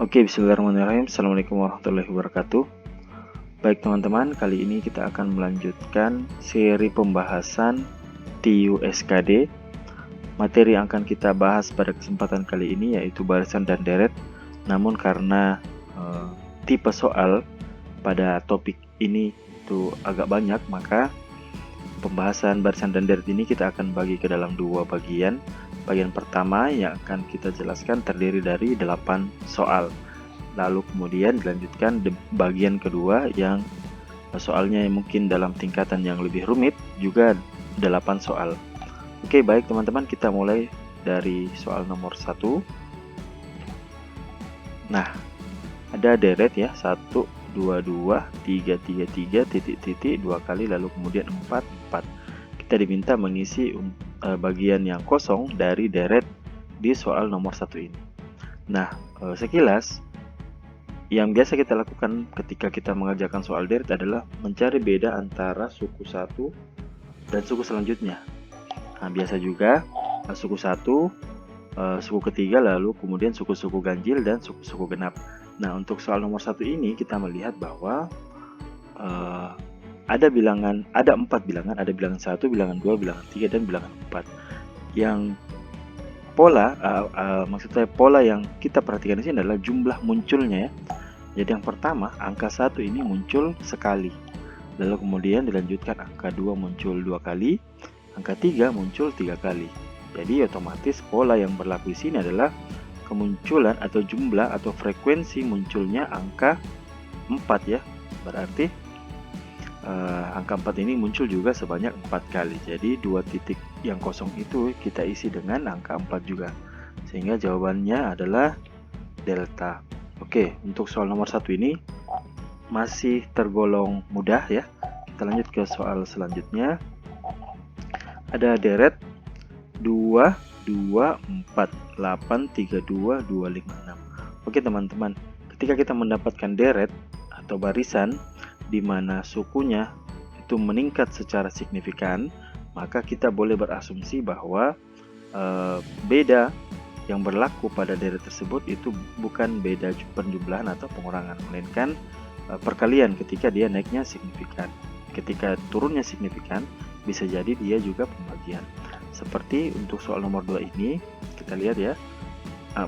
Oke, bismillahirrahmanirrahim. Assalamualaikum warahmatullahi wabarakatuh. Baik teman-teman, kali ini kita akan melanjutkan seri pembahasan TUSKD. Materi yang akan kita bahas pada kesempatan kali ini yaitu barisan dan deret. Namun karena tipe soal pada topik ini itu agak banyak, maka pembahasan barisan dan deret ini kita akan bagi ke dalam dua bagian. Bagian pertama yang akan kita jelaskan terdiri dari 8 soal. Lalu kemudian dilanjutkan bagian kedua yang soalnya mungkin dalam tingkatan yang lebih rumit, juga 8 soal. Oke, baik teman-teman, kita mulai dari soal nomor 1. Nah, ada deret ya, 1, 2, 2, 3, 3, 3, titik, titik, 2 kali, lalu kemudian 4, 4. Kita diminta mengisi bagian yang kosong dari deret di soal nomor 1 ini. Nah, sekilas yang biasa kita lakukan ketika kita mengerjakan soal deret adalah mencari beda antara suku 1 dan suku selanjutnya. Nah, biasa juga suku 1, suku ketiga, lalu kemudian suku-suku ganjil dan suku-suku genap. Nah, untuk soal nomor 1 ini kita melihat bahwa ada 4 bilangan, ada bilangan 1, bilangan 2, bilangan 3, dan bilangan 4. Yang pola, maksud saya pola yang kita perhatikan di sini adalah jumlah munculnya ya. Jadi yang pertama, angka 1 ini muncul sekali. Lalu kemudian dilanjutkan angka 2 muncul 2 kali, angka 3 muncul 3 kali. Jadi otomatis pola yang berlaku di sini adalah kemunculan atau jumlah atau frekuensi munculnya angka 4 ya. Berarti angka 4 ini muncul juga sebanyak 4 kali. Jadi 2 titik yang kosong itu kita isi dengan angka 4 juga. Sehingga jawabannya adalah delta. Oke, untuk soal nomor 1 ini masih tergolong mudah ya. Kita lanjut ke soal selanjutnya. Ada deret 2, 2, 4, 8, 3, 2, 2, 5, 6. Oke teman-teman, ketika kita mendapatkan deret atau barisan di mana sukunya itu meningkat secara signifikan, maka kita boleh berasumsi bahwa beda yang berlaku pada deret tersebut itu bukan beda penjumlahan atau pengurangan, melainkan perkalian ketika dia naiknya signifikan. Ketika turunnya signifikan, bisa jadi dia juga pembagian. Seperti untuk soal nomor 2 ini, kita lihat ya,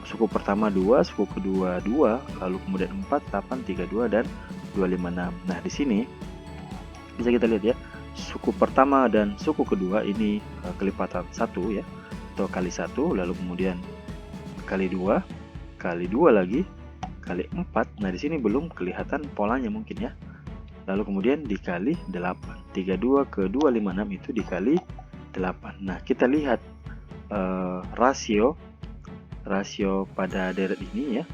suku pertama 2, suku kedua 2, lalu kemudian 4, 8, 3, 2, dan 2, 5, 6. Nah, di sini bisa kita lihat ya, suku pertama dan suku kedua ini kelipatan 1 ya, atau kali 1, lalu kemudian kali 2, kali 2 lagi, kali 4. Nah, di sini belum kelihatan polanya mungkin ya. Lalu kemudian dikali 8. 32 ke 256 itu dikali 8. Nah, kita lihat rasio pada deret ini ya.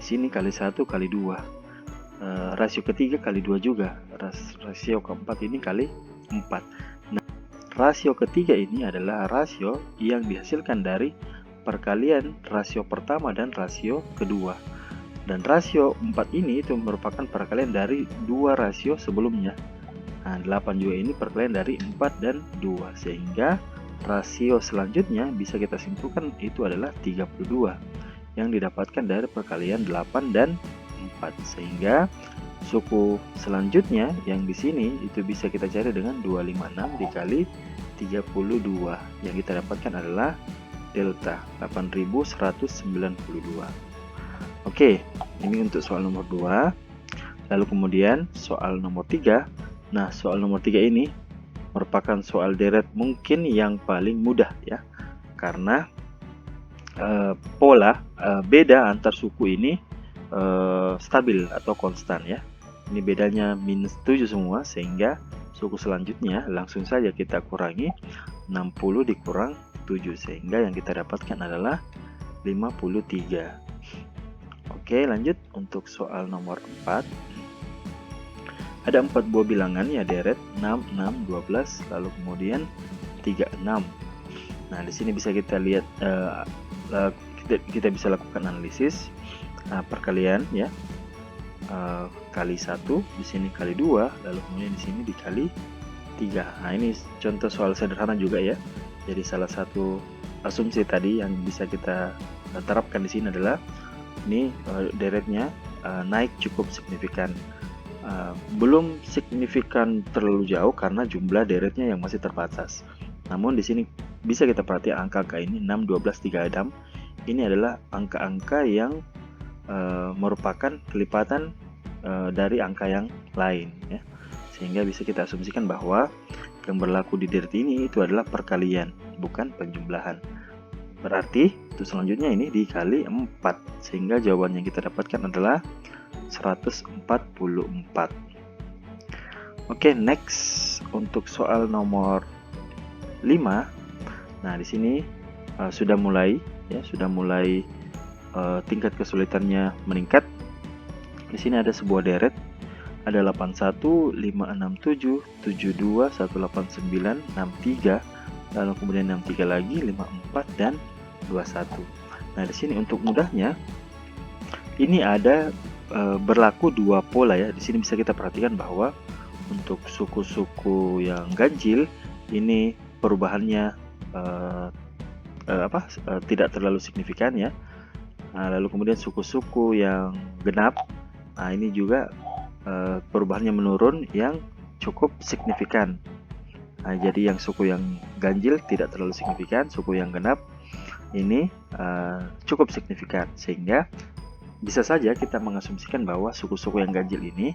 Di sini kali 1 kali 2. Rasio ketiga kali 2 juga. Rasio keempat ini kali 4. Nah, rasio ketiga ini adalah rasio yang dihasilkan dari perkalian rasio pertama dan rasio kedua. Dan rasio 4 ini itu merupakan perkalian dari 2 rasio sebelumnya. Nah, 8 juga ini perkalian dari 4 dan 2. Sehingga rasio selanjutnya bisa kita simpulkan itu adalah 32 yang didapatkan dari perkalian 8 dan 4. Sehingga suku selanjutnya yang di sini itu bisa kita cari dengan 256 dikali 32. Yang kita dapatkan adalah delta 8192. Oke, ini untuk soal nomor 2. Lalu kemudian soal nomor 3. Nah, soal nomor 3 ini merupakan soal deret mungkin yang paling mudah ya. Karena pola beda antar suku ini stabil atau konstan ya. Ini bedanya -7 semua, sehingga suku selanjutnya langsung saja kita kurangi 60 dikurang 7, sehingga yang kita dapatkan adalah 53. Oke, lanjut untuk soal nomor 4. Ada 4 buah bilangan ya deret 6, 6, 12, lalu kemudian 3, 6. Nah, di sini bisa kita lihat kita bisa lakukan analisis perkalian ya. Kali 1, di sini kali 2, lalu kemudian di sini dikali 3. Nah, ini contoh soal sederhana juga ya. Jadi salah satu asumsi tadi yang bisa kita terapkan di sini adalah ini deretnya naik cukup signifikan. Belum signifikan terlalu jauh karena jumlah deretnya yang masih terbatas. Namun di sini bisa kita perhatikan angka-angka ini 6, 12, 36. Ini adalah angka-angka yang merupakan kelipatan dari angka yang lain ya. Sehingga bisa kita asumsikan bahwa yang berlaku di deret ini itu adalah perkalian, bukan penjumlahan. Berarti itu selanjutnya ini dikali 4, sehingga jawaban yang kita dapatkan adalah 144. Oke, next untuk soal nomor 5. Nah, di sini sudah mulai tingkat kesulitannya meningkat. Di sini ada sebuah deret, ada 81, 567, 72, 189, 63, lalu kemudian 63 lagi, 54 dan 21. Nah, di sini untuk mudahnya ini ada berlaku dua pola ya. Di sini bisa kita perhatikan bahwa untuk suku-suku yang ganjil ini perubahannya tidak terlalu signifikan ya. Nah, lalu kemudian suku-suku yang genap, nah ini juga perubahannya menurun yang cukup signifikan. Nah, jadi yang suku yang ganjil tidak terlalu signifikan, suku yang genap ini cukup signifikan, sehingga bisa saja kita mengasumsikan bahwa suku-suku yang ganjil ini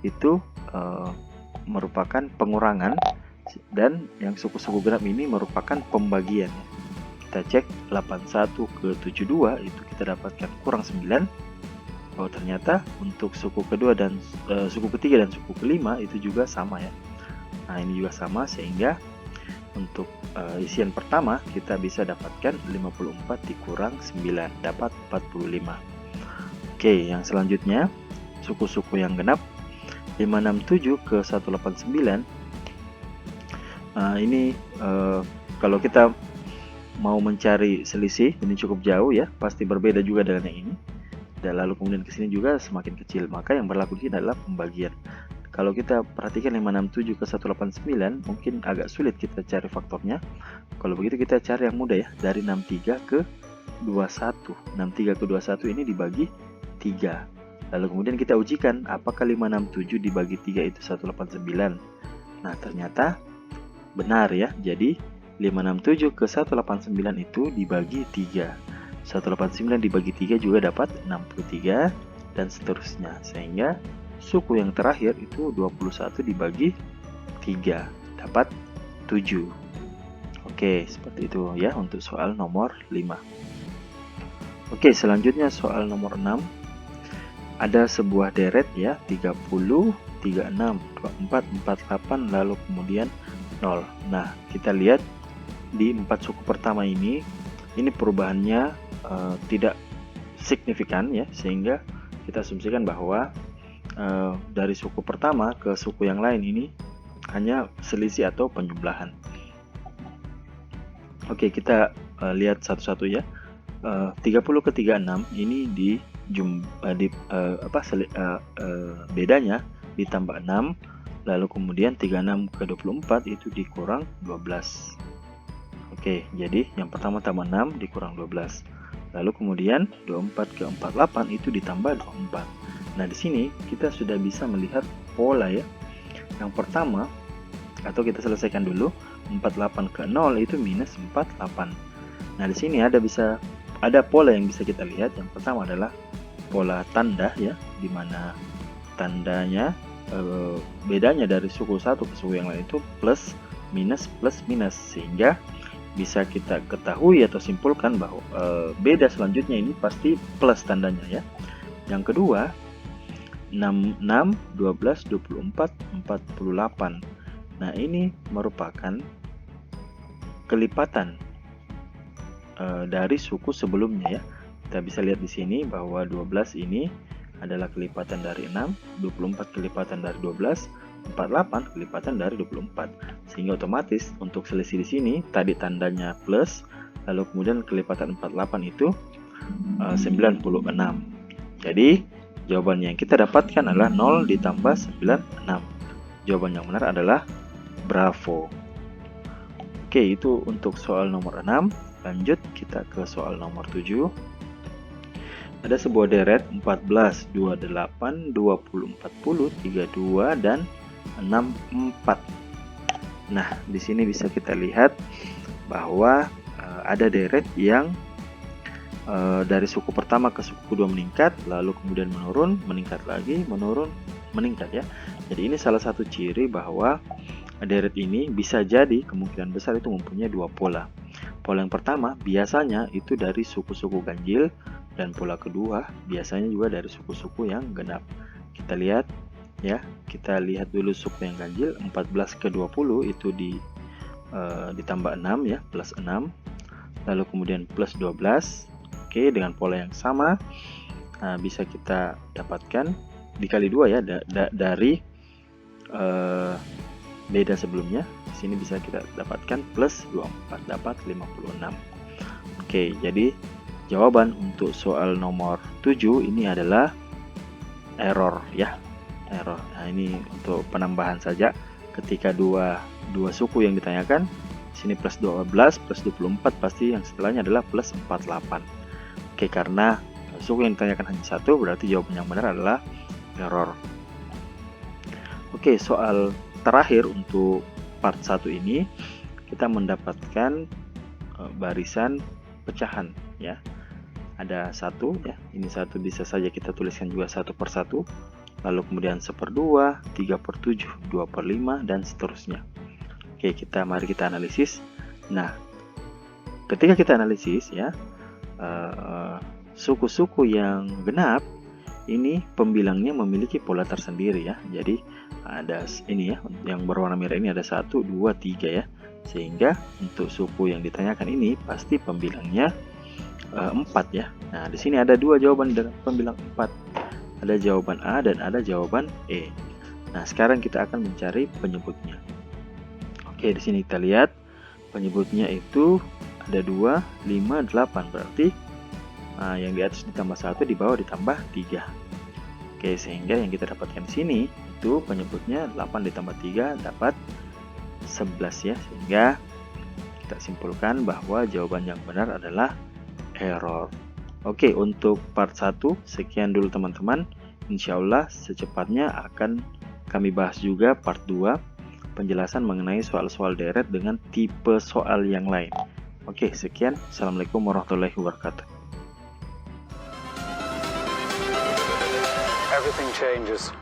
itu merupakan pengurangan, dan yang suku-suku genap ini merupakan pembagian. Kita cek 81 ke 72 itu kita dapatkan kurang 9. Oh, ternyata untuk suku kedua dan suku ketiga dan suku kelima itu juga sama ya. Nah, ini juga sama, sehingga untuk isian pertama kita bisa dapatkan 54 dikurang 9 dapat 45. Oke, yang selanjutnya suku-suku yang genap 567 ke 189. Ini kalau kita mau mencari selisih, ini cukup jauh ya, pasti berbeda juga dengan yang ini. Dan lalu kemudian ke sini juga semakin kecil, maka yang berlaku di sini adalah pembagian. Kalau kita perhatikan 567 ke 189 mungkin agak sulit kita cari faktornya. Kalau begitu kita cari yang mudah ya, dari 63 ke 21. 63 ke 21 ini dibagi 3. Lalu kemudian kita ujikan apakah 567 dibagi 3 itu 189. Nah, ternyata benar ya. Jadi 567 ke 189 itu dibagi 3. 189 dibagi 3 juga dapat 63 dan seterusnya. Sehingga suku yang terakhir itu 21 dibagi 3 dapat 7. Oke, seperti itu ya untuk soal nomor 5. Oke, selanjutnya soal nomor 6. Ada sebuah deret ya, 30, 36, 24, 48 lalu kemudian 0. Nah, kita lihat di 4 suku pertama ini perubahannya tidak signifikan ya, sehingga kita asumsikan bahwa dari suku pertama ke suku yang lain ini hanya selisih atau penjumlahan. Oke, kita lihat satu-satu ya. 30 ke 36 ini bedanya ditambah 6, lalu kemudian 36 ke 24 itu dikurang 12. Oke, jadi yang pertama tambah 6 dikurang 12. Lalu kemudian 24 ke 48 itu ditambah 24. Nah, di sini kita sudah bisa melihat pola ya. Yang pertama, atau kita selesaikan dulu, 48 ke 0 itu minus 48. Nah, di sini ada pola yang bisa kita lihat. Yang pertama adalah pola tanda ya, di mana tandanya bedanya dari suku satu ke suku yang lain itu plus minus, sehingga bisa kita ketahui atau simpulkan bahwa beda selanjutnya ini pasti plus tandanya ya. Yang kedua, 6, 12, 24, 48. Nah, ini merupakan kelipatan dari suku sebelumnya ya. Kita bisa lihat di sini bahwa 12 ini adalah kelipatan dari 6, 24 kelipatan dari 12, 48 kelipatan dari 24. Sehingga otomatis untuk selisih di sini tadi tandanya plus, lalu kemudian kelipatan 48 itu 96. Jadi jawaban yang kita dapatkan adalah 0 ditambah 96. Jawaban yang benar adalah bravo. Oke, itu untuk soal nomor 6. Lanjut kita ke soal nomor 7. ada sebuah deret 14, 28, 20, 40, 32 dan 64. Nah, di sini bisa kita lihat bahwa ada deret yang dari suku pertama ke suku kedua meningkat, lalu kemudian menurun, meningkat lagi, menurun, meningkat ya. Jadi ini salah satu ciri bahwa deret ini bisa jadi kemungkinan besar itu mempunyai dua pola. Pola yang pertama biasanya itu dari suku-suku ganjil, dan pola kedua biasanya juga dari suku-suku yang genap. Kita lihat ya, kita lihat dulu suku yang ganjil 14 ke 20 itu ditambah 6 ya, plus 6, lalu kemudian plus 12. Oke, dengan pola yang sama bisa kita dapatkan dikali 2 ya, dari beda sebelumnya. Di sini bisa kita dapatkan plus 24, dapat 56. Oke, jadi jawaban untuk soal nomor 7 ini adalah error ya, error. Nah, ini untuk penambahan saja. Ketika dua suku yang ditanyakan, sini plus 12 plus 24, pasti yang setelahnya adalah plus 48. Oke, karena suku yang ditanyakan hanya satu, berarti jawaban yang benar adalah error. Oke, soal terakhir untuk part 1 ini kita mendapatkan barisan pecahan ya. Ada satu ya, ini satu bisa saja kita tuliskan juga 1 per 1, lalu kemudian 1/2, 3 per 7, 2 per 5 dan seterusnya. Oke, mari kita analisis. Nah, ketika kita analisis ya, suku-suku yang genap ini pembilangnya memiliki pola tersendiri ya. Jadi ada ini ya, yang berwarna merah ini ada 1, 2, 3 ya. Sehingga untuk suku yang ditanyakan ini pasti pembilangnya 4 ya. Nah, di sini ada dua jawaban dengan pembilang 4. Ada jawaban A dan ada jawaban E. Nah, sekarang kita akan mencari penyebutnya. Oke, di sini kita lihat penyebutnya itu ada 2, 5, 8. Berarti yang di atas ditambah 1, di bawah ditambah 3. Oke, sehingga yang kita dapatkan di sini itu penyebutnya 8 ditambah 3 dapat 11 ya. Sehingga kita simpulkan bahwa jawaban yang benar adalah error. Oke, untuk part 1 sekian dulu teman-teman. Insya Allah secepatnya akan kami bahas juga part 2, penjelasan mengenai soal-soal deret dengan tipe soal yang lain. Oke, sekian. Assalamualaikum warahmatullahi wabarakatuh. Everything changes.